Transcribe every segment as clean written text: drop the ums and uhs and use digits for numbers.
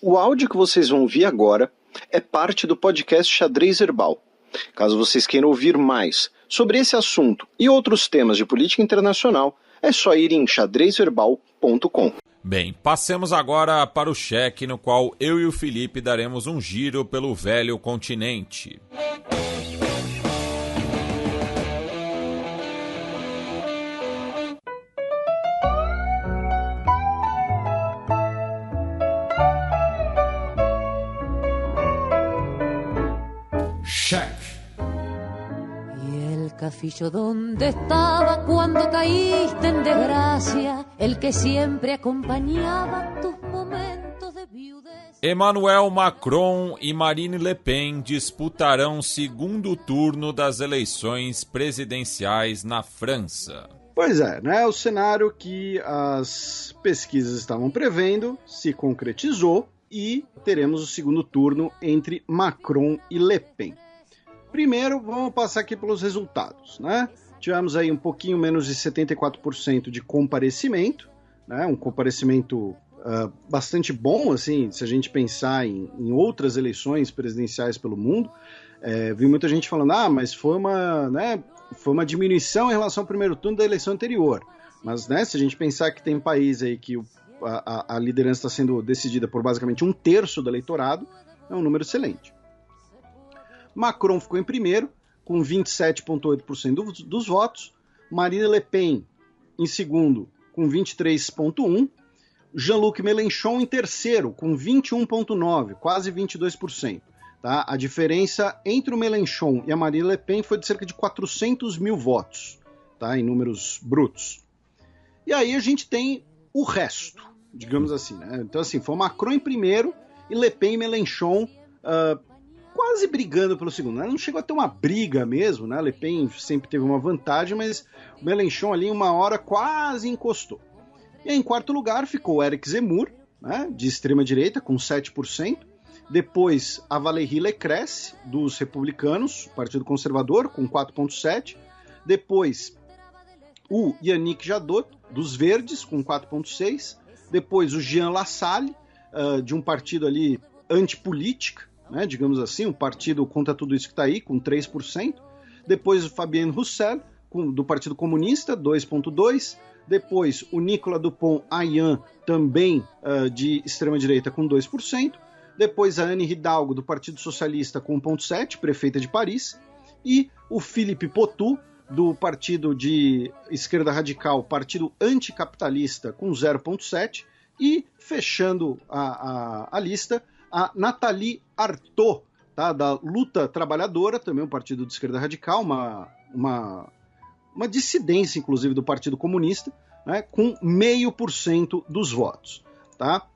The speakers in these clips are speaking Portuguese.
O áudio que vocês vão ouvir agora é parte do podcast Xadrez Herbal. Caso vocês queiram ouvir mais sobre esse assunto e outros temas de política internacional, é só ir em xadrezherbal.com. Bem, passemos agora para o cheque, no qual eu e o Felipe daremos um giro pelo velho continente. Cheque. Cafillo, ¿dónde estaba cuando caíste en desgracia? El que siempre acompañaba tus momentos de viudez. Emmanuel Macron e Marine Le Pen disputarão o segundo turno das eleições presidenciais na França. Pois é, né? O cenário que as pesquisas estavam prevendo se concretizou e teremos o segundo turno entre Macron e Le Pen. Primeiro, vamos passar aqui pelos resultados, né? Tivemos aí um pouquinho menos de 74% de comparecimento, né? Um comparecimento bastante bom, assim, se a gente pensar em outras eleições presidenciais pelo mundo. Vi muita gente falando, mas foi uma diminuição em relação ao primeiro turno da eleição anterior. Mas, né, se a gente pensar que tem país aí que a liderança está sendo decidida por basicamente 1/3 do eleitorado, é um número excelente. Macron ficou em primeiro, com 27,8% dos votos. Marine Le Pen em segundo, com 23,1%. Jean-Luc Mélenchon em terceiro, com 21,9%, quase 22%. Tá? A diferença entre o Mélenchon e a Marine Le Pen foi de cerca de 400 mil votos, tá? Em números brutos. E aí a gente tem o resto, digamos assim. Né? Então, assim, foi Macron em primeiro e Le Pen e Mélenchon quase brigando pelo segundo. Não chegou a ter uma briga mesmo, né? Le Pen sempre teve uma vantagem, mas o Mélenchon ali uma hora quase encostou. E aí, em quarto lugar ficou Eric Zemmour, né? De extrema direita, com 7%. Depois a Valérie Lecresse, dos republicanos, Partido Conservador, com 4,7%. Depois o Yannick Jadot, dos Verdes, com 4,6%. Depois o Jean Lassalle, de um partido ali antipolítica, né, digamos assim, um partido contra tudo isso que está aí, com 3%. Depois o Fabien Roussel, do Partido Comunista, 2,2%. Depois o Nicolas Dupont-Aignan, também de extrema-direita, com 2%. Depois a Anne Hidalgo, do Partido Socialista, com 1,7%, prefeita de Paris. E o Philippe Poutou, do Partido de Esquerda Radical, Partido Anticapitalista, com 0,7%. E, fechando a lista, a Nathalie Arthaud, tá, da Luta Trabalhadora, também um partido de esquerda radical, uma dissidência, inclusive, do Partido Comunista, né, com 0,5% dos votos. Tá?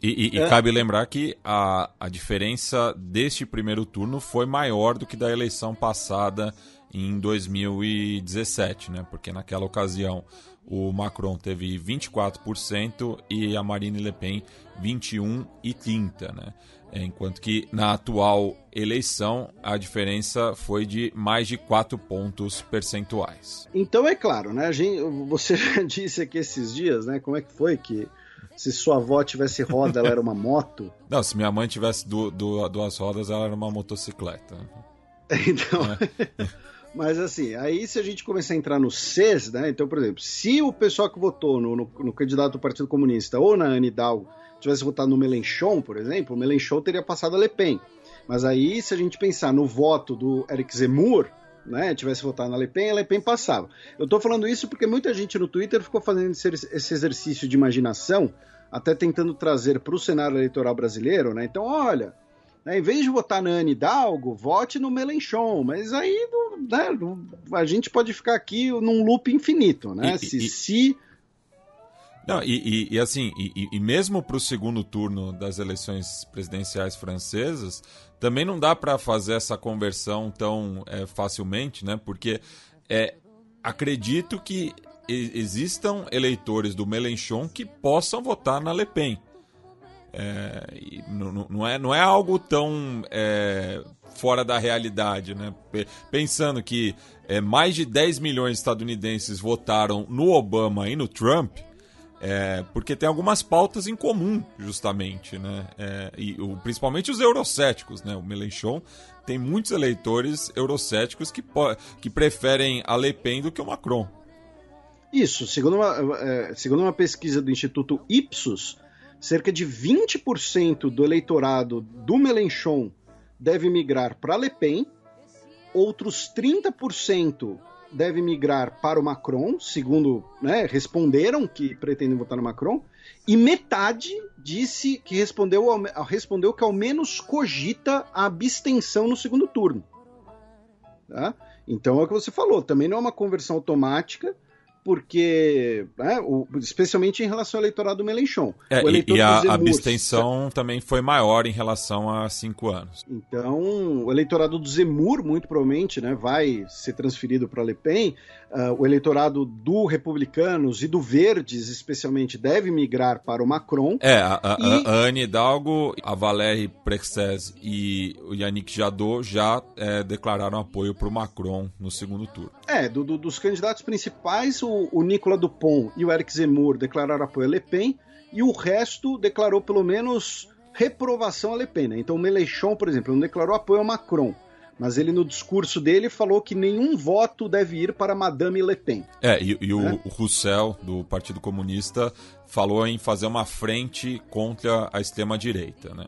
E cabe lembrar que a diferença deste primeiro turno foi maior do que da eleição passada em 2017, né? Porque naquela ocasião o Macron teve 24% e a Marine Le Pen 21,30%, né? Enquanto que na atual eleição a diferença foi de mais de 4 pontos percentuais. Então é claro, né? Você já disse aqui esses dias, né? Como é que foi que se sua avó tivesse roda, ela era uma moto? Não, se minha mãe tivesse duas rodas, ela era uma motocicleta. Então... Mas assim, aí se a gente começar a entrar no CES, né? Então, por exemplo, se o pessoal que votou no candidato do Partido Comunista ou na Anne Hidalgo tivesse votado no Mélenchon, por exemplo, o Mélenchon teria passado a Le Pen. Mas aí, se a gente pensar no voto do Eric Zemmour, né, tivesse votado na Le Pen, a Le Pen passava. Eu tô falando isso porque muita gente no Twitter ficou fazendo esse exercício de imaginação, até tentando trazer para o cenário eleitoral brasileiro, né? Então, olha... Em vez de votar na Anne Hidalgo, vote no Mélenchon. Mas aí a gente pode ficar aqui num loop infinito, né? E mesmo para o segundo turno das eleições presidenciais francesas, também não dá para fazer essa conversão tão facilmente, né? Porque acredito que existam eleitores do Mélenchon que possam votar na Le Pen. Não é algo tão fora da realidade, né? Pensando que mais de 10 milhões de estadunidenses votaram no Obama e no Trump, Porque tem algumas pautas em comum, justamente, né? Principalmente os eurocéticos, né? O Mélenchon tem muitos eleitores eurocéticos que preferem a Le Pen do que o Macron. Isso, segundo uma pesquisa do Instituto Ipsos, cerca de 20% do eleitorado do Mélenchon deve migrar para Le Pen, outros 30% deve migrar para o Macron, segundo, né, responderam que pretendem votar no Macron, e metade disse que respondeu que ao menos cogita a abstenção no segundo turno. Tá? Então é o que você falou, também não é uma conversão automática, porque, especialmente em relação ao eleitorado do Mélenchon. E a abstenção também foi maior em relação a 5 anos. Então, o eleitorado do Zemmour, muito provavelmente, né, vai ser transferido para Le Pen. O eleitorado do Republicanos e do Verdes, especialmente, deve migrar para o Macron. A Anne Hidalgo, a Valérie Pécresse e o Yannick Jadot já declararam apoio para o Macron no segundo turno. Dos candidatos principais, o Nicolas Dupont e o Eric Zemmour declararam apoio a Le Pen, e o resto declarou pelo menos reprovação a Le Pen. Né? Então o Mélenchon, por exemplo, não declarou apoio ao Macron, mas ele no discurso dele falou que nenhum voto deve ir para Madame Le Pen. O Roussel, do Partido Comunista, falou em fazer uma frente contra a extrema-direita, né?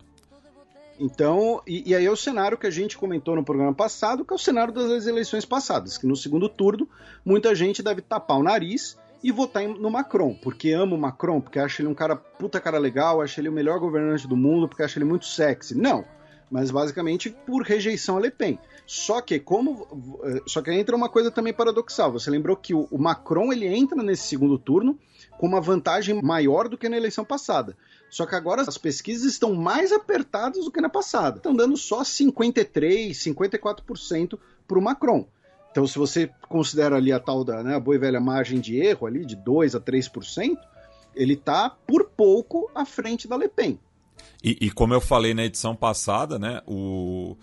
Então, e aí é o cenário que a gente comentou no programa passado, que é o cenário das eleições passadas, que no segundo turno muita gente deve tapar o nariz e votar no Macron, porque ama o Macron, porque acha ele um puta cara legal, acha ele o melhor governante do mundo, porque acha ele muito sexy. Não, mas basicamente por rejeição a Le Pen. Só que entra uma coisa também paradoxal. Você lembrou que o Macron ele entra nesse segundo turno com uma vantagem maior do que na eleição passada. Só que agora as pesquisas estão mais apertadas do que na passada. Estão dando só 53%, 54% para o Macron. Então, se você considera ali a tal da, né, a boa e velha margem de erro ali de 2% a 3%, ele está por pouco à frente da Le Pen. E como eu falei na edição passada, né, o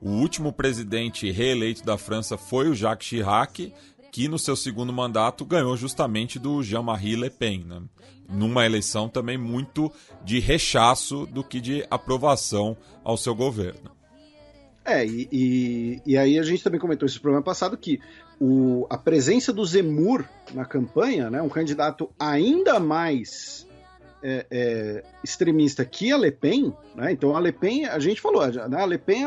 último presidente reeleito da França foi o Jacques Chirac, que no seu segundo mandato ganhou justamente do Jean-Marie Le Pen, né? Numa eleição também muito de rechaço do que de aprovação ao seu governo. E aí a gente também comentou esse programa passado que a presença do Zemmour na campanha, né, um candidato ainda mais extremista que a Le Pen, né? Então a Le Pen, a gente falou, né, a Le Pen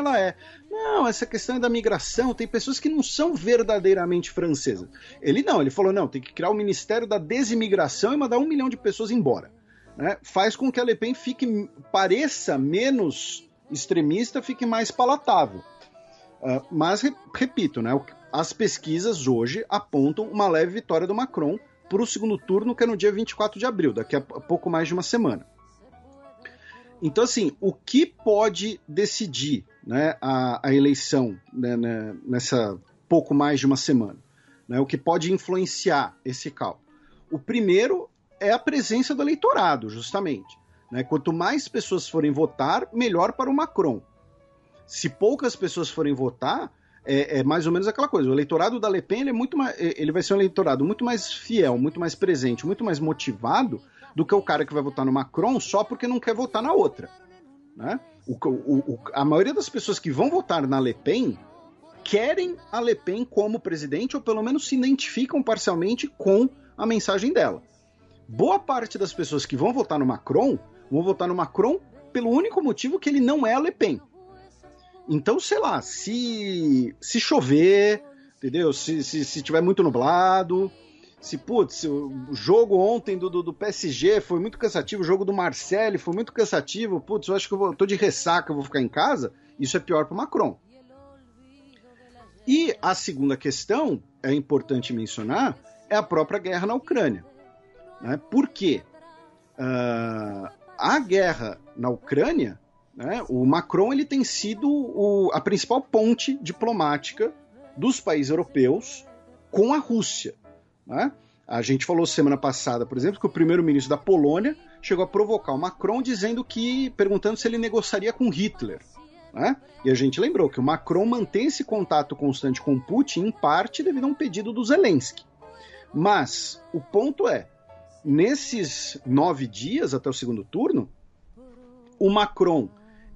essa questão é da migração, tem pessoas que não são verdadeiramente francesas. Ele falou, tem que criar o Ministério da Desimigração e mandar 1 milhão de pessoas embora. Né? Faz com que a Le Pen pareça menos extremista, fique mais palatável. Mas, repito, né, as pesquisas hoje apontam uma leve vitória do Macron para o segundo turno, que é no dia 24 de abril, daqui a pouco mais de uma semana. Então, assim, o que pode decidir, né, a eleição, né, nessa pouco mais de uma semana? Né, o que pode influenciar esse cálculo? O primeiro é a presença do eleitorado, justamente. Né? Quanto mais pessoas forem votar, melhor para o Macron. Se poucas pessoas forem votar, é mais ou menos aquela coisa. O eleitorado da Le Pen ele vai ser um eleitorado muito mais fiel, muito mais presente, muito mais motivado do que o cara que vai votar no Macron só porque não quer votar na outra. Né? A maioria das pessoas que vão votar na Le Pen querem a Le Pen como presidente ou pelo menos se identificam parcialmente com a mensagem dela. Boa parte das pessoas que vão votar no Macron pelo único motivo que ele não é a Le Pen. Então, sei lá, se chover, entendeu? Se tiver muito nublado, o jogo ontem do PSG foi muito cansativo, o jogo do Marseille foi muito cansativo, eu acho que eu tô de ressaca, eu vou ficar em casa, isso é pior para o Macron. E a segunda questão, é importante mencionar, é a própria guerra na Ucrânia. Né? Por quê? A guerra na Ucrânia, né, o Macron ele tem sido a principal ponte diplomática dos países europeus com a Rússia. Né? A gente falou semana passada, por exemplo, que o primeiro-ministro da Polônia chegou a provocar o Macron perguntando se ele negociaria com Hitler. Né? E a gente lembrou que o Macron mantém esse contato constante com Putin, em parte devido a um pedido do Zelensky. Mas o ponto é, nesses 9 dias até o segundo turno, o Macron,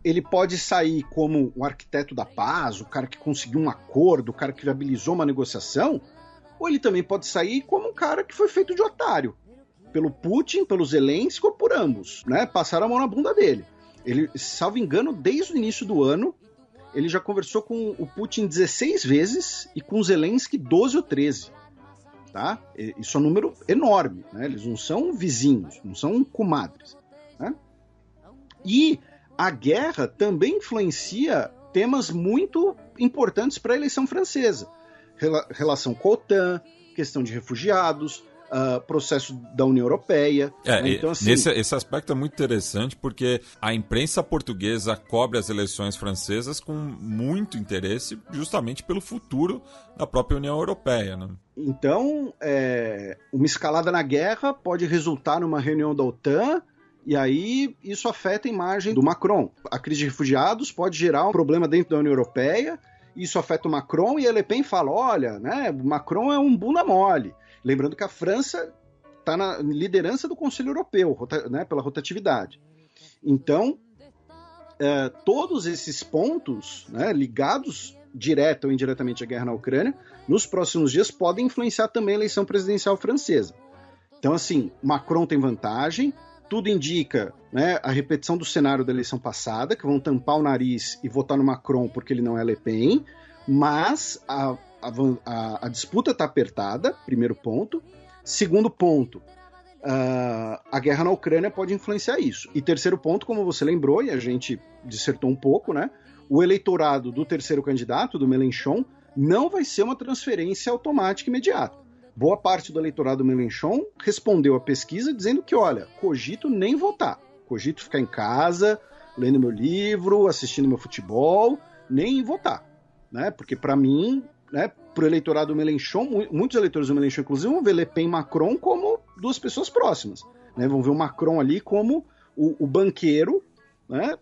ele pode sair como o arquiteto da paz, o cara que conseguiu um acordo, o cara que viabilizou uma negociação, ou ele também pode sair como um cara que foi feito de otário, pelo Putin, pelo Zelensky ou por ambos, né? Passaram a mão na bunda dele. Ele, salvo engano, desde o início do ano, ele já conversou com o Putin 16 vezes e com o Zelensky 12 ou 13. Tá? Isso é um número enorme, né? Eles não são vizinhos, não são comadres, né? E a guerra também influencia temas muito importantes para a eleição francesa. Relação com a OTAN, questão de refugiados, processo da União Europeia. Né? Então, assim, esse aspecto é muito interessante porque a imprensa portuguesa cobre as eleições francesas com muito interesse justamente pelo futuro da própria União Europeia. Né? Então, uma escalada na guerra pode resultar numa reunião da OTAN e aí isso afeta a imagem do Macron. A crise de refugiados pode gerar um problema dentro da União Europeia, isso afeta o Macron e a Le Pen fala, olha, né, o Macron é um bunda mole. Lembrando que a França está na liderança do Conselho Europeu, né, pela rotatividade. Então, todos esses pontos, né, ligados direta ou indiretamente à guerra na Ucrânia, nos próximos dias podem influenciar também a eleição presidencial francesa. Então, assim, Macron tem vantagem, tudo indica, né, a repetição do cenário da eleição passada, que vão tampar o nariz e votar no Macron porque ele não é Le Pen, mas a disputa está apertada, primeiro ponto. Segundo ponto, a guerra na Ucrânia pode influenciar isso. E terceiro ponto, como você lembrou, e a gente dissertou um pouco, né, o eleitorado do terceiro candidato, do Mélenchon, não vai ser uma transferência automática imediata. Boa parte do eleitorado do Mélenchon respondeu à pesquisa dizendo que, olha, cogito nem votar. Cogito ficar em casa, lendo meu livro, assistindo meu futebol, nem votar. Né? Porque, para mim, né, para o eleitorado do Mélenchon, muitos eleitores do Mélenchon, inclusive, vão ver Le Pen e Macron como duas pessoas próximas. Né? Vão ver o Macron ali como o banqueiro, né,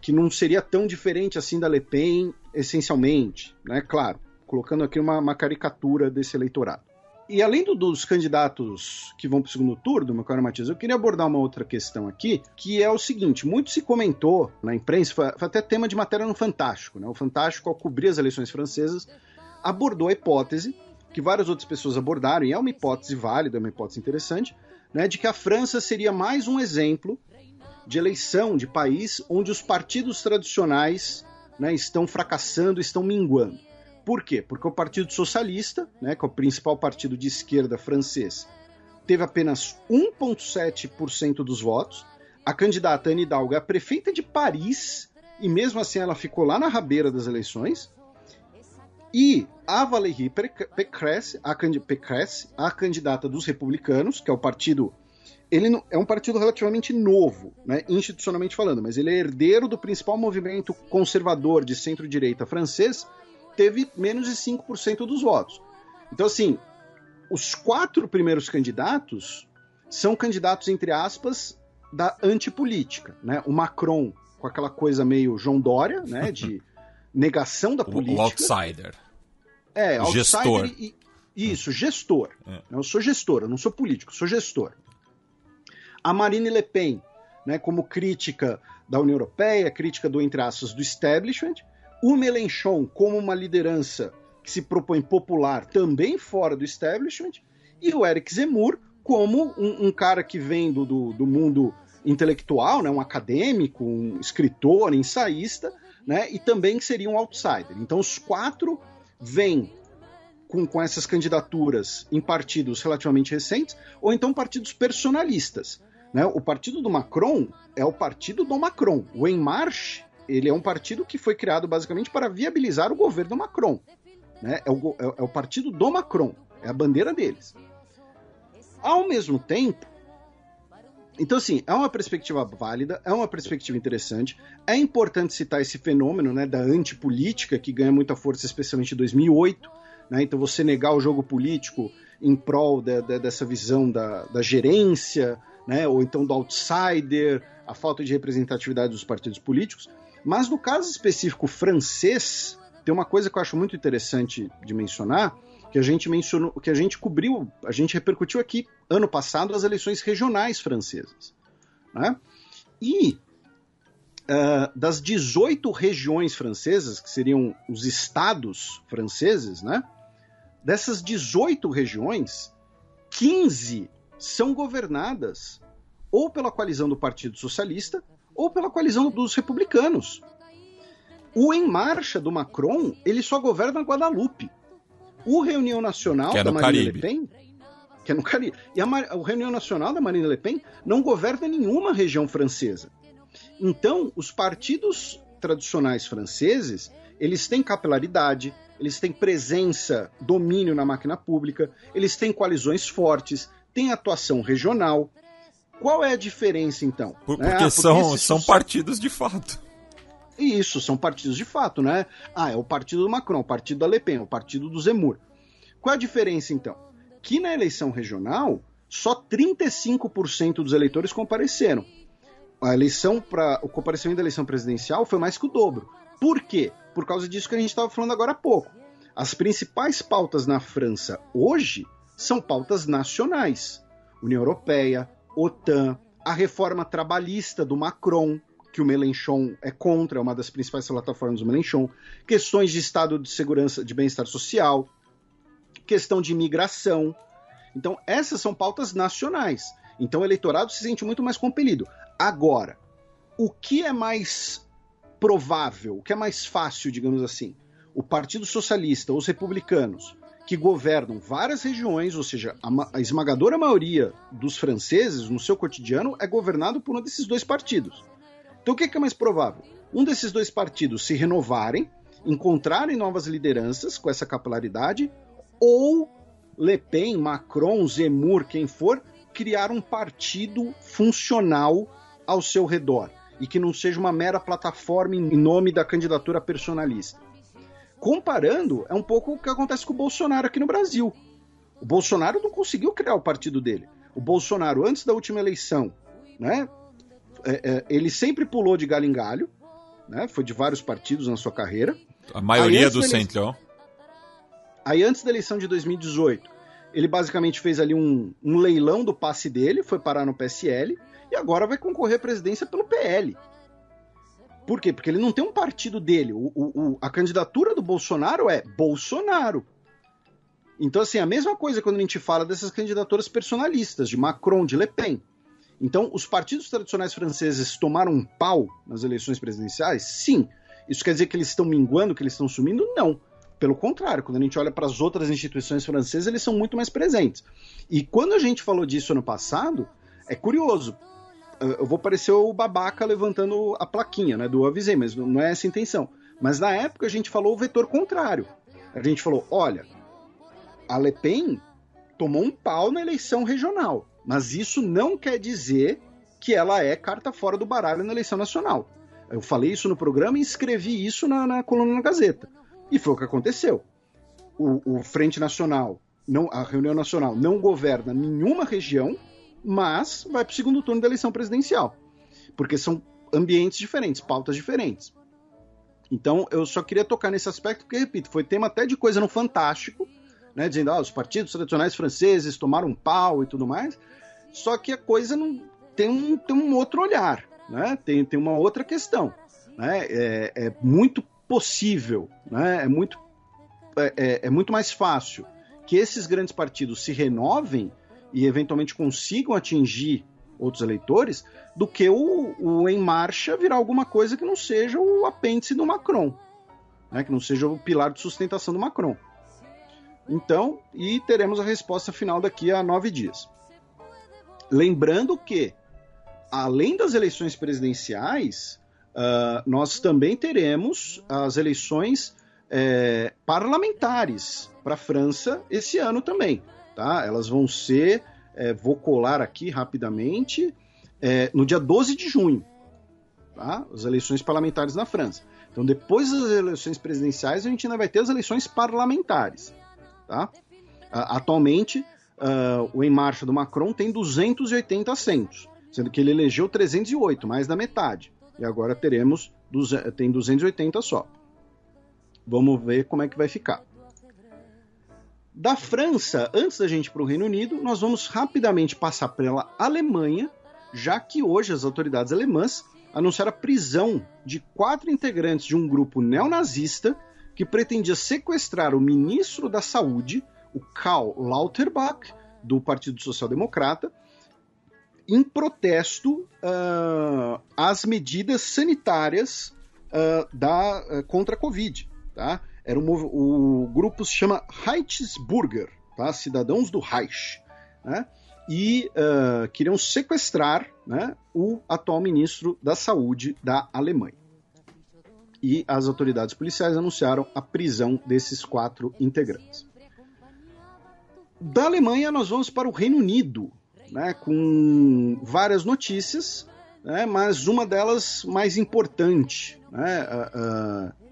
que não seria tão diferente assim da Le Pen, essencialmente. Né? Claro, colocando aqui uma caricatura desse eleitorado. E além dos candidatos que vão para o segundo turno, meu caro Matias, eu queria abordar uma outra questão aqui, que é o seguinte, muito se comentou na imprensa, foi até tema de matéria no Fantástico, né? O Fantástico, ao cobrir as eleições francesas, abordou a hipótese, que várias outras pessoas abordaram, e é uma hipótese válida, é uma hipótese interessante, né, de que a França seria mais um exemplo de eleição de país onde os partidos tradicionais, né, estão fracassando, estão minguando. Por quê? Porque o Partido Socialista, né, que é o principal partido de esquerda francês, teve apenas 1,7% dos votos. A candidata Anne Hidalgo é a prefeita de Paris, e mesmo assim ela ficou lá na rabeira das eleições. E a Valérie Pécresse, a candidata dos republicanos, que é o partido... Ele é um partido relativamente novo, né, institucionalmente falando, mas ele é herdeiro do principal movimento conservador de centro-direita francês, teve menos de 5% dos votos. Então, assim, os 4 primeiros candidatos são candidatos, entre aspas, da antipolítica, né? O Macron, com aquela coisa meio João Dória, né, de negação da política. O outsider. Outsider gestor. Isso, gestor. Eu sou gestor, eu não sou político, sou gestor. A Marine Le Pen, né, como crítica da União Europeia, crítica do, entre aspas, do establishment. O Mélenchon como uma liderança que se propõe popular também fora do establishment, e o Eric Zemmour como um cara que vem do mundo intelectual, né, um acadêmico, um escritor, ensaísta, né, e também seria um outsider. Então os 4 vêm com essas candidaturas em partidos relativamente recentes, ou então partidos personalistas. Né? O partido do Macron é o partido do Macron. O En Marche, ele é um partido que foi criado basicamente para viabilizar o governo Macron. Né? É o partido do Macron, é a bandeira deles. Ao mesmo tempo, então assim, é uma perspectiva válida, é uma perspectiva interessante, é importante citar esse fenômeno, né, da antipolítica que ganha muita força, especialmente em 2008, né? Então você negar o jogo político em prol dessa visão da gerência, né, ou então do outsider, a falta de representatividade dos partidos políticos. Mas no caso específico francês, tem uma coisa que eu acho muito interessante de mencionar, que a gente mencionou, que a gente cobriu, a gente repercutiu aqui ano passado as eleições regionais francesas, né? E das 18 regiões francesas, que seriam os estados franceses, né? Dessas 18 regiões, 15 são governadas ou pela coalizão do Partido Socialista ou pela coalizão dos republicanos. O Em Marcha do Macron, ele só governa Guadalupe. O Reunião Nacional da Marine Le Pen, que é no Caribe, e o Reunião Nacional da Marine Le Pen não governa nenhuma região francesa. Então, os partidos tradicionais franceses, eles têm capilaridade, eles têm presença, domínio na máquina pública, eles têm coalizões fortes, têm atuação regional. Qual é a diferença, então? Porque são partidos de fato. Isso, são partidos de fato, né? É o partido do Macron, o partido da Le Pen, o partido do Zemmour. Qual é a diferença, então? Que na eleição regional, só 35% dos eleitores compareceram. O comparecimento da eleição presidencial foi mais que o dobro. Por quê? Por causa disso que a gente estava falando agora há pouco. As principais pautas na França hoje são pautas nacionais. União Europeia, OTAN, a reforma trabalhista do Macron, que o Mélenchon é contra, é uma das principais plataformas do Mélenchon, questões de estado de segurança, de bem-estar social, questão de imigração. Então, essas são pautas nacionais. Então, o eleitorado se sente muito mais compelido. Agora, o que é mais provável, o que é mais fácil, digamos assim? O Partido Socialista, os republicanos, que governam várias regiões, ou seja, a esmagadora maioria dos franceses, no seu cotidiano, é governado por um desses dois partidos. Então, o que é mais provável? Um desses dois partidos se renovarem, encontrarem novas lideranças com essa capilaridade, ou Le Pen, Macron, Zemmour, quem for, criar um partido funcional ao seu redor e que não seja uma mera plataforma em nome da candidatura personalista. Comparando, é um pouco o que acontece com o Bolsonaro aqui no Brasil. O Bolsonaro não conseguiu criar o partido dele. O Bolsonaro, antes da última eleição, né, ele sempre pulou de galho em galho, né, foi de vários partidos na sua carreira. A maioria do Centrão. Aí, antes da eleição de 2018, ele basicamente fez ali um leilão do passe dele, foi parar no PSL, e agora vai concorrer à presidência pelo PL. Por quê? Porque ele não tem um partido dele. A candidatura do Bolsonaro é Bolsonaro. Então, assim, a mesma coisa quando a gente fala dessas candidaturas personalistas, de Macron, de Le Pen. Então, os partidos tradicionais franceses tomaram um pau nas eleições presidenciais? Sim. Isso quer dizer que eles estão minguando, que eles estão sumindo? Não. Pelo contrário, quando a gente olha para as outras instituições francesas, eles são muito mais presentes. E quando a gente falou disso ano passado, é curioso. Eu vou parecer o babaca levantando a plaquinha, né, do avisei, mas não é essa a intenção. Mas na época a gente falou o vetor contrário. A gente falou, olha, a Le Pen tomou um pau na eleição regional, mas isso não quer dizer que ela é carta fora do baralho na eleição nacional. Eu falei isso no programa e escrevi isso na coluna na Gazeta. E foi o que aconteceu. O Frente Nacional, a Reunião Nacional, não governa nenhuma região, mas vai para o segundo turno da eleição presidencial. Porque são ambientes diferentes, pautas diferentes. Então, eu só queria tocar nesse aspecto, porque, repito, foi tema até de coisa no Fantástico, né, dizendo, os partidos tradicionais franceses tomaram um pau e tudo mais, só que a coisa não tem um outro olhar, né, tem uma outra questão. Né, é muito possível, né, é muito mais fácil que esses grandes partidos se renovem e eventualmente consigam atingir outros eleitores, do que o Em Marcha virar alguma coisa que não seja o apêndice do Macron, né, que não seja o pilar de sustentação do Macron. Então, e teremos a resposta final daqui a 9 dias. Lembrando que, além das eleições presidenciais, nós também teremos as eleições parlamentares para a França esse ano também. Tá? Elas vão ser, vou colar aqui rapidamente, no dia 12 de junho, tá? As eleições parlamentares na França. Então, depois das eleições presidenciais, a gente ainda vai ter as eleições parlamentares. Tá? Atualmente, o Em Marcha do Macron tem 280 assentos, sendo que ele elegeu 308, mais da metade. E agora tem 280 só. Vamos ver como é que vai ficar. Da França, antes da gente ir para o Reino Unido, nós vamos rapidamente passar pela Alemanha, já que hoje as autoridades alemãs anunciaram a prisão de 4 integrantes de um grupo neonazista que pretendia sequestrar o ministro da Saúde, o Karl Lauterbach, do Partido Social Democrata, em protesto às medidas sanitárias contra a Covid. Tá? O grupo se chama Reichsbürger, tá? Cidadãos do Reich, né? E queriam sequestrar, né, o atual ministro da Saúde da Alemanha. E as autoridades policiais anunciaram a prisão desses 4 integrantes. Da Alemanha nós vamos para o Reino Unido, né, com várias notícias, né, mas uma delas mais importante, né,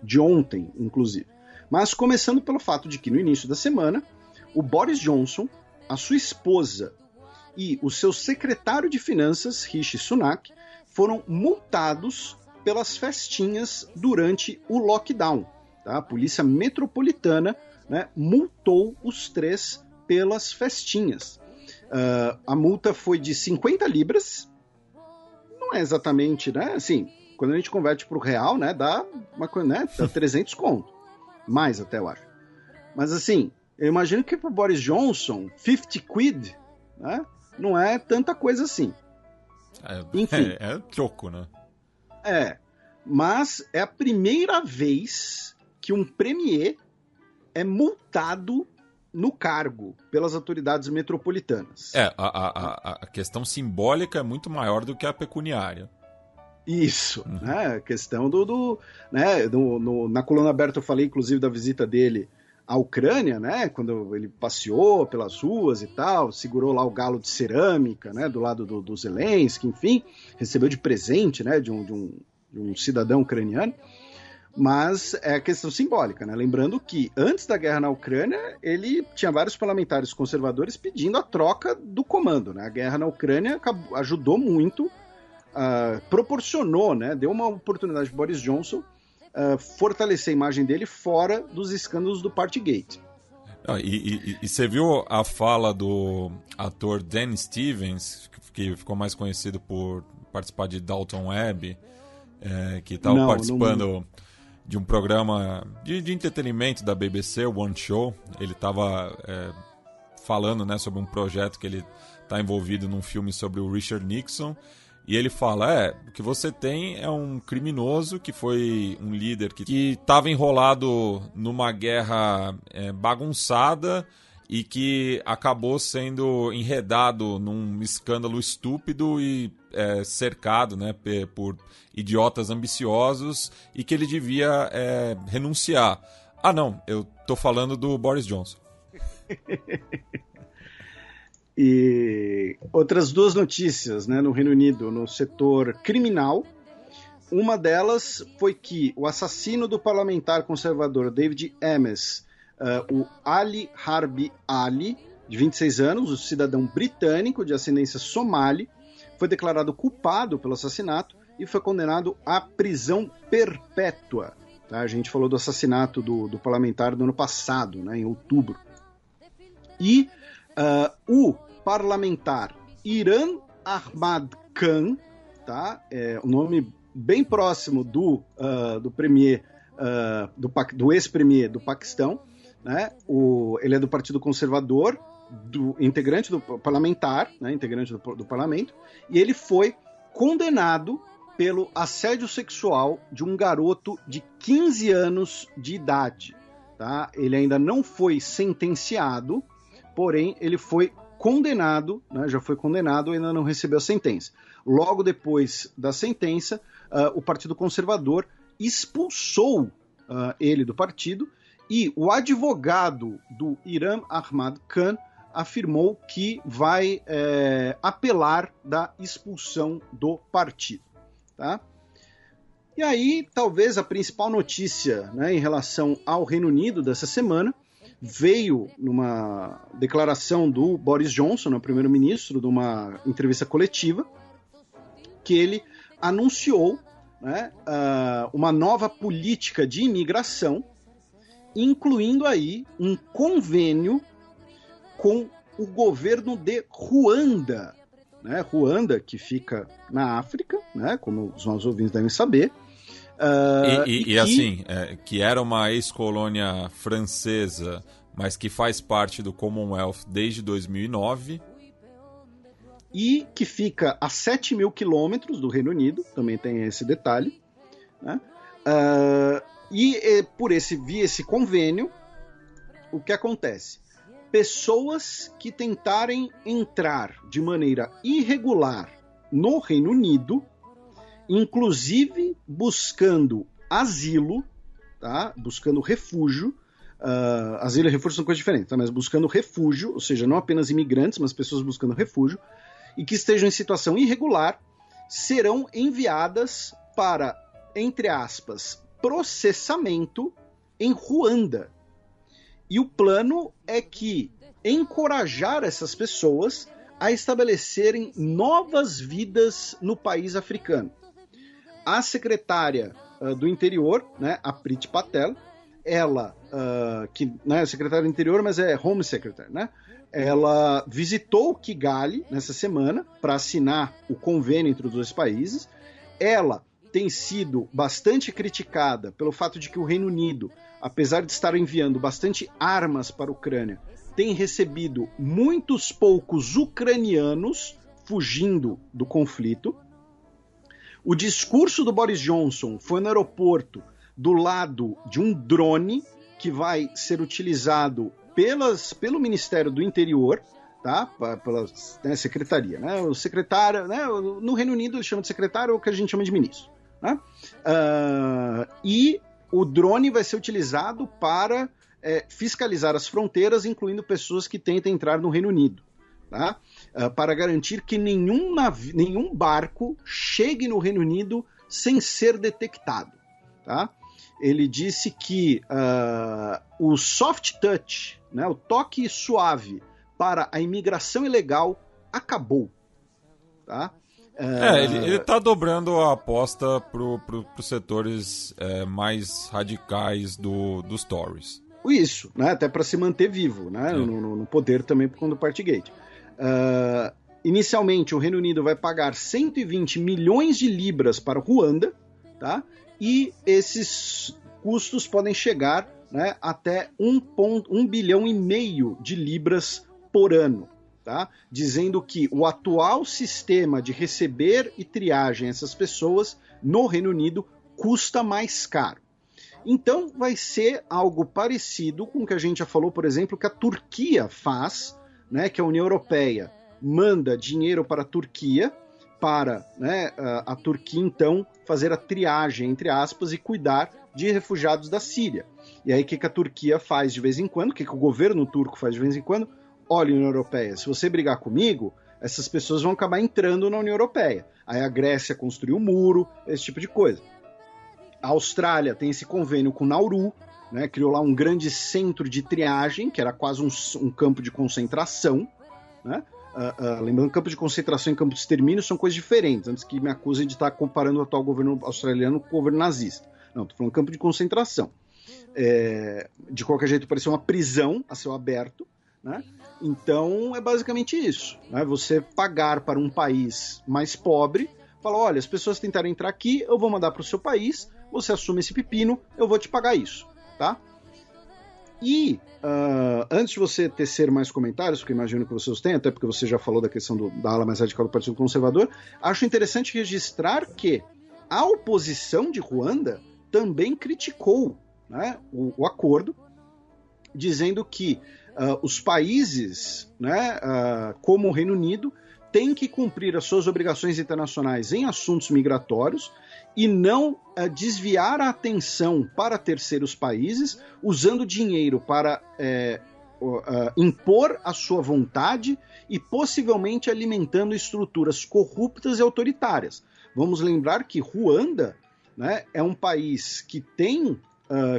de ontem, inclusive. Mas começando pelo fato de que no início da semana, o Boris Johnson, a sua esposa e o seu secretário de Finanças, Rishi Sunak, foram multados pelas festinhas durante o lockdown. Tá? A Polícia Metropolitana, né, multou os 3 pelas festinhas. A multa foi de 50 libras. Não é exatamente, né? Assim, quando a gente converte para o real, né, dá 300 conto. Mais até, eu acho. Mas assim, eu imagino que para o Boris Johnson, 50 quid, né, não é tanta coisa assim. Enfim. É troco, né? Mas é a primeira vez que um premier é multado no cargo pelas autoridades metropolitanas. A questão simbólica é muito maior do que a pecuniária. Isso, né? A questão na coluna aberta eu falei, inclusive, da visita dele à Ucrânia, né? Quando ele passeou pelas ruas e tal, segurou lá o galo de cerâmica, né? Do lado do Zelensky, enfim, recebeu de presente, né? De um cidadão ucraniano. Mas é a questão simbólica, né? Lembrando que antes da guerra na Ucrânia, ele tinha vários parlamentares conservadores pedindo a troca do comando, né? A guerra na Ucrânia ajudou muito, proporcionou, né? Deu uma oportunidade para Boris Johnson fortalecer a imagem dele fora dos escândalos do Partygate. E você viu a fala do ator Dan Stevens, que ficou mais conhecido por participar de Dalton Webb, que estava participando de um programa de entretenimento da BBC, o One Show. Ele estava falando, né, sobre um projeto que ele está envolvido num filme sobre o Richard Nixon. E ele fala, o que você tem é um criminoso que foi um líder que estava enrolado numa guerra bagunçada e que acabou sendo enredado num escândalo estúpido e cercado, né, por idiotas ambiciosos, e que ele devia renunciar. Ah, não, eu tô falando do Boris Johnson. E outras 2 notícias, né, no Reino Unido, no setor criminal. Uma delas foi que o assassino do parlamentar conservador David Ames, o Ali Harbi Ali, de 26 anos, o cidadão britânico de ascendência somali, foi declarado culpado pelo assassinato e foi condenado à prisão perpétua. Tá? A gente falou do assassinato do parlamentar do ano passado, né, em outubro. E o parlamentar Iran Ahmad Khan, tá? Um nome bem próximo do premier, do ex-premier do Paquistão, né? Ele é do Partido Conservador, integrante do parlamentar, né? Integrante do parlamento, e ele foi condenado pelo assédio sexual de um garoto de 15 anos de idade. Tá? Ele ainda não foi sentenciado, porém ele foi condenado, né, já foi condenado, ainda não recebeu a sentença. Logo depois da sentença, o Partido Conservador expulsou ele do partido, e o advogado do Iran Ahmad Khan afirmou que vai apelar da expulsão do partido. Tá? E aí, talvez a principal notícia, né, em relação ao Reino Unido dessa semana veio numa declaração do Boris Johnson, o primeiro-ministro, numa entrevista coletiva, que ele anunciou, né, uma nova política de imigração, incluindo aí um convênio com o governo de Ruanda, né? Ruanda, que fica na África, né? Como os nossos ouvintes devem saber. Que era uma ex-colônia francesa, mas que faz parte do Commonwealth desde 2009. E que fica a 7.000 quilômetros do Reino Unido, também tem esse detalhe, né? Via esse convênio, o que acontece? Pessoas que tentarem entrar de maneira irregular no Reino Unido, inclusive buscando asilo, tá? Buscando refúgio. Asilo e refúgio são coisas diferentes, tá? Mas buscando refúgio, ou seja, não apenas imigrantes, mas pessoas buscando refúgio, e que estejam em situação irregular, serão enviadas para, entre aspas, processamento em Ruanda. E o plano é que encorajar essas pessoas a estabelecerem novas vidas no país africano. A secretária do Interior, né, a Priti Patel, ela, que não é secretária do Interior, mas é Home Secretary, né? Ela visitou Kigali nessa semana para assinar o convênio entre os dois países. Ela tem sido bastante criticada pelo fato de que o Reino Unido, apesar de estar enviando bastante armas para a Ucrânia, tem recebido muitos poucos ucranianos fugindo do conflito. O discurso do Boris Johnson foi no aeroporto do lado de um drone que vai ser utilizado pelo Ministério do Interior, tá? Pela secretaria, né? O secretário, né? No Reino Unido eles chamam de secretário, ou que a gente chama de ministro, né? E o drone vai ser utilizado para fiscalizar as fronteiras, incluindo pessoas que tentem entrar no Reino Unido, tá? Para garantir que nenhum barco chegue no Reino Unido sem ser detectado, tá? Ele disse que o soft touch, né, o toque suave para a imigração ilegal acabou, tá? Ele está dobrando a aposta para os setores mais radicais dos Tories. Isso, né, até para se manter vivo, né, no poder também por conta do Partygate. Inicialmente, o Reino Unido vai pagar 120 milhões de libras para Ruanda, tá? E esses custos podem chegar, né, até 1,5 bilhão de libras por ano, tá? Dizendo que o atual sistema de receber e triagem essas pessoas no Reino Unido custa mais caro. Então vai ser algo parecido com o que a gente já falou, por exemplo, que a Turquia faz, né, que a União Europeia manda dinheiro para a Turquia, para, né, a Turquia, então, fazer a triagem, entre aspas, e cuidar de refugiados da Síria. E aí, o que a Turquia faz de vez em quando? O que o governo turco faz de vez em quando? Olha, União Europeia, se você brigar comigo, essas pessoas vão acabar entrando na União Europeia. Aí a Grécia construiu um muro, esse tipo de coisa. A Austrália tem esse convênio com Nauru, né, criou lá um grande centro de triagem, que era quase um campo de concentração, né? Lembrando, campo de concentração e campo de extermínio são coisas diferentes, antes que me acusem de estar comparando o atual governo australiano com o governo nazista. Não, estou falando campo de concentração. De qualquer jeito, parecia uma prisão a céu aberto, né? Então, é basicamente isso, né? Você pagar para um país mais pobre, falar, olha, as pessoas tentaram entrar aqui, eu vou mandar para o seu país, você assume esse pepino, eu vou te pagar isso, tá? E antes de você tecer mais comentários, porque imagino que vocês têm, até porque você já falou da questão da ala mais radical do Partido Conservador, acho interessante registrar que a oposição de Ruanda também criticou, né, o acordo, dizendo que os países, né, como o Reino Unido, têm que cumprir as suas obrigações internacionais em assuntos migratórios e não desviar a atenção para terceiros países, usando dinheiro para impor a sua vontade e possivelmente alimentando estruturas corruptas e autoritárias. Vamos lembrar que Ruanda, né, é um país que tem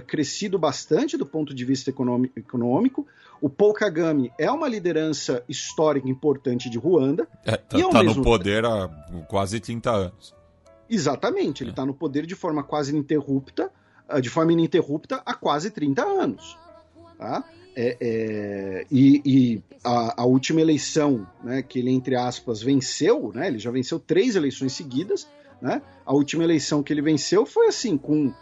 crescido bastante do ponto de vista econômico. O Paul Kagame é uma liderança histórica importante de Ruanda. Está no poder há quase 30 anos. Exatamente, ele está no poder de forma quase ininterrupta, há quase 30 anos. Tá? E a última eleição, né, que ele, entre aspas, venceu, né, ele já venceu 3 eleições seguidas, né, a última eleição que ele venceu foi assim, com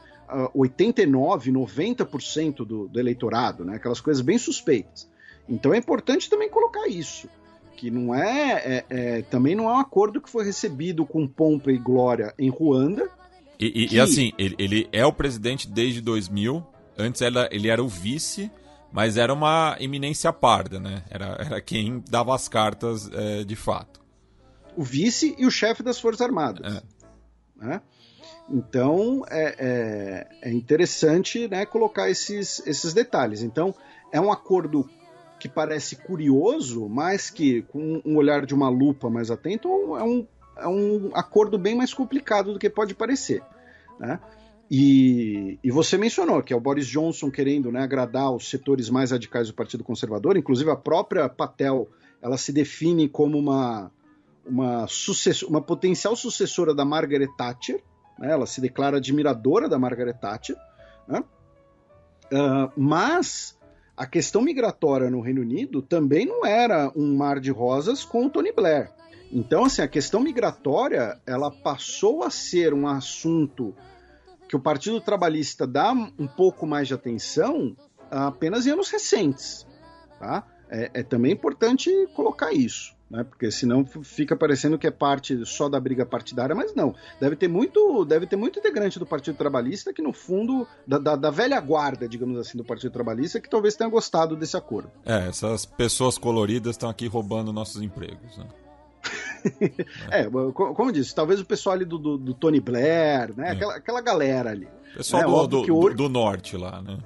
89%, 90% do eleitorado, né, aquelas coisas bem suspeitas. Então é importante também colocar isso, que não também não é um acordo que foi recebido com pompa e glória em Ruanda. E assim, ele é o presidente desde 2000, antes ele era o vice, mas era uma eminência parda, né? Era quem dava as cartas de fato. O vice e o chefe das Forças Armadas. Né? Então, é interessante, né, colocar esses detalhes. Então, é um acordo que parece curioso, mas que, com um olhar de uma lupa mais atento, é um acordo bem mais complicado do que pode parecer. Né? E você mencionou que é o Boris Johnson querendo, né, agradar os setores mais radicais do Partido Conservador, inclusive a própria Patel, ela se define como uma potencial sucessora da Margaret Thatcher, né? Ela se declara admiradora da Margaret Thatcher, né? Mas a questão migratória no Reino Unido também não era um mar de rosas com o Tony Blair. Então, assim, a questão migratória, ela passou a ser um assunto que o Partido Trabalhista dá um pouco mais de atenção apenas em anos recentes. Tá? É também importante colocar isso, né? Porque senão fica parecendo que é parte só da briga partidária, mas não. Deve ter muito integrante do Partido Trabalhista que, no fundo, da velha guarda, digamos assim, do Partido Trabalhista, que talvez tenha gostado desse acordo. Essas pessoas coloridas estão aqui roubando nossos empregos, né? Como eu disse, talvez o pessoal ali do Tony Blair, né? Aquela galera ali. Pessoal do norte lá, né?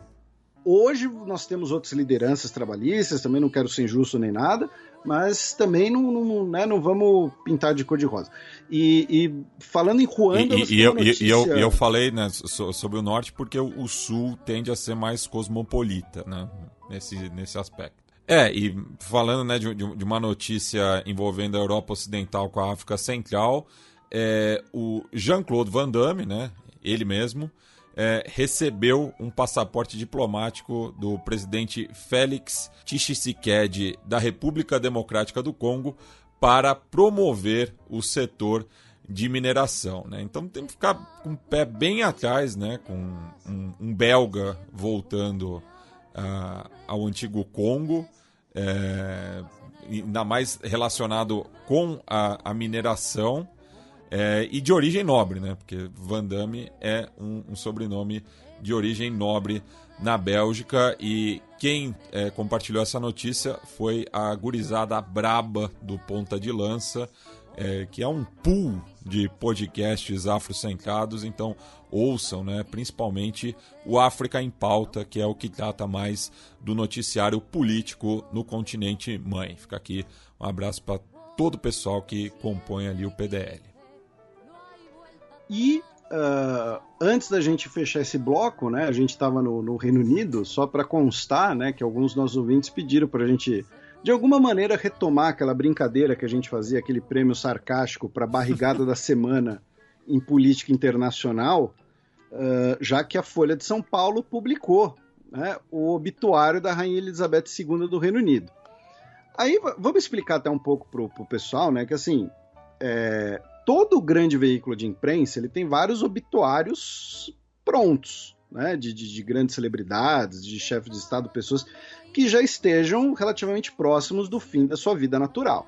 Hoje nós temos outras lideranças trabalhistas, também não quero ser injusto nem nada, mas também não vamos pintar de cor-de-rosa. E falando em Ruanda... Eu falei, né, sobre o norte porque o sul tende a ser mais cosmopolita, né, nesse aspecto. E falando, né, de uma notícia envolvendo a Europa Ocidental com a África Central, o Jean-Claude Van Damme, né, ele mesmo, recebeu um passaporte diplomático do presidente Félix Tshisekedi da República Democrática do Congo para promover o setor de mineração, né? Então tem que ficar com o pé bem atrás, né, com um belga voltando ao antigo Congo, ainda mais relacionado com a mineração, e de origem nobre, né? Porque Van Damme é um sobrenome de origem nobre na Bélgica, e quem compartilhou essa notícia foi a gurizada braba do Ponta de Lança, que é um pool de podcasts afrocentrados, então ouçam, né, principalmente o África em Pauta, que é o que trata mais do noticiário político no continente mãe. Fica aqui um abraço para todo o pessoal que compõe ali o PDL. E antes da gente fechar esse bloco, né, a gente estava no Reino Unido, só para constar, né, que alguns dos nossos ouvintes pediram para a gente, de alguma maneira, retomar aquela brincadeira que a gente fazia, aquele prêmio sarcástico para a barrigada da semana em política internacional, já que a Folha de São Paulo publicou, né, o obituário da Rainha Elizabeth II do Reino Unido. Aí vamos explicar até um pouco pro pessoal, né, que assim, todo grande veículo de imprensa ele tem vários obituários prontos, né, de grandes celebridades, de chefes de Estado, pessoas que já estejam relativamente próximos do fim da sua vida natural,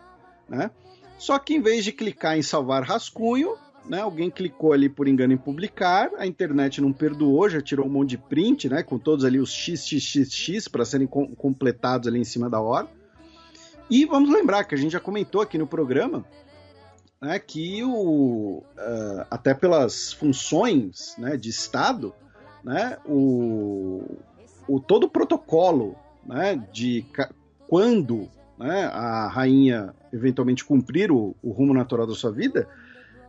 né? Só que em vez de clicar em salvar rascunho, né, alguém clicou ali por engano em publicar, a internet não perdoou, já tirou um monte de print, né, com todos ali os XXXX para serem completados ali em cima da hora. E vamos lembrar que a gente já comentou aqui no programa, né, que até pelas funções, né, de Estado, né, todo o protocolo, né, de quando, né, a rainha eventualmente cumprir o rumo natural da sua vida,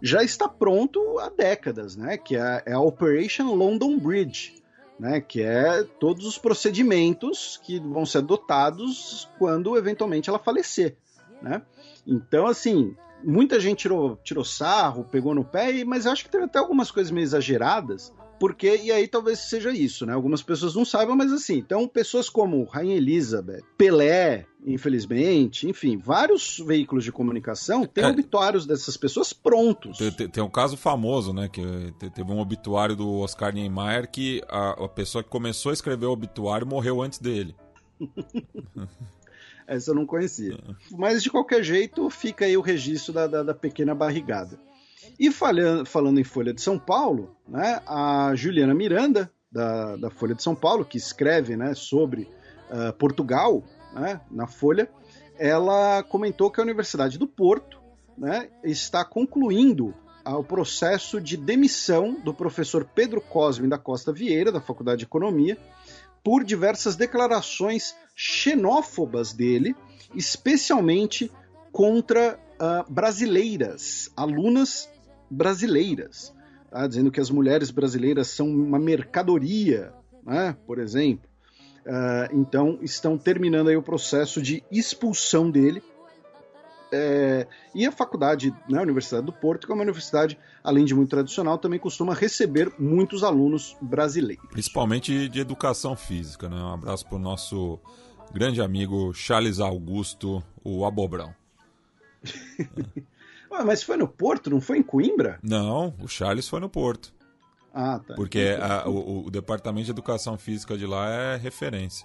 já está pronto há décadas, né, que é a Operation London Bridge, né, que é todos os procedimentos que vão ser adotados quando eventualmente ela falecer, né? Então, assim, muita gente tirou sarro, pegou no pé, mas eu acho que teve até algumas coisas meio exageradas, Porque, e aí talvez seja isso, né? Algumas pessoas não saibam, mas assim, então pessoas como Rainha Elizabeth, Pelé, infelizmente, enfim, vários veículos de comunicação têm obituários dessas pessoas prontos. Tem um caso famoso, né? Que teve um obituário do Oscar Niemeyer que a pessoa que começou a escrever o obituário morreu antes dele. Essa eu não conhecia. Mas, de qualquer jeito, fica aí o registro da pequena barrigada. E falando em Folha de São Paulo, né, a Juliana Miranda, da Folha de São Paulo, que escreve, né, sobre Portugal, né, na Folha, ela comentou que a Universidade do Porto, né, está concluindo o processo de demissão do professor Pedro Cosme da Costa Vieira, da Faculdade de Economia, por diversas declarações xenófobas dele, especialmente contra brasileiras, alunas brasileiras, tá? Dizendo que as mulheres brasileiras são uma mercadoria, né? Por exemplo. Então, estão terminando aí o processo de expulsão dele. E a faculdade, né, a Universidade do Porto, que é uma universidade, além de muito tradicional, também costuma receber muitos alunos brasileiros. Principalmente de educação física, né? Um abraço para o nosso grande amigo Charles Augusto, o Abobrão. Mas foi no Porto, não foi em Coimbra? Não, o Charles foi no Porto. Ah, tá. Porque o Departamento de Educação Física de lá é referência.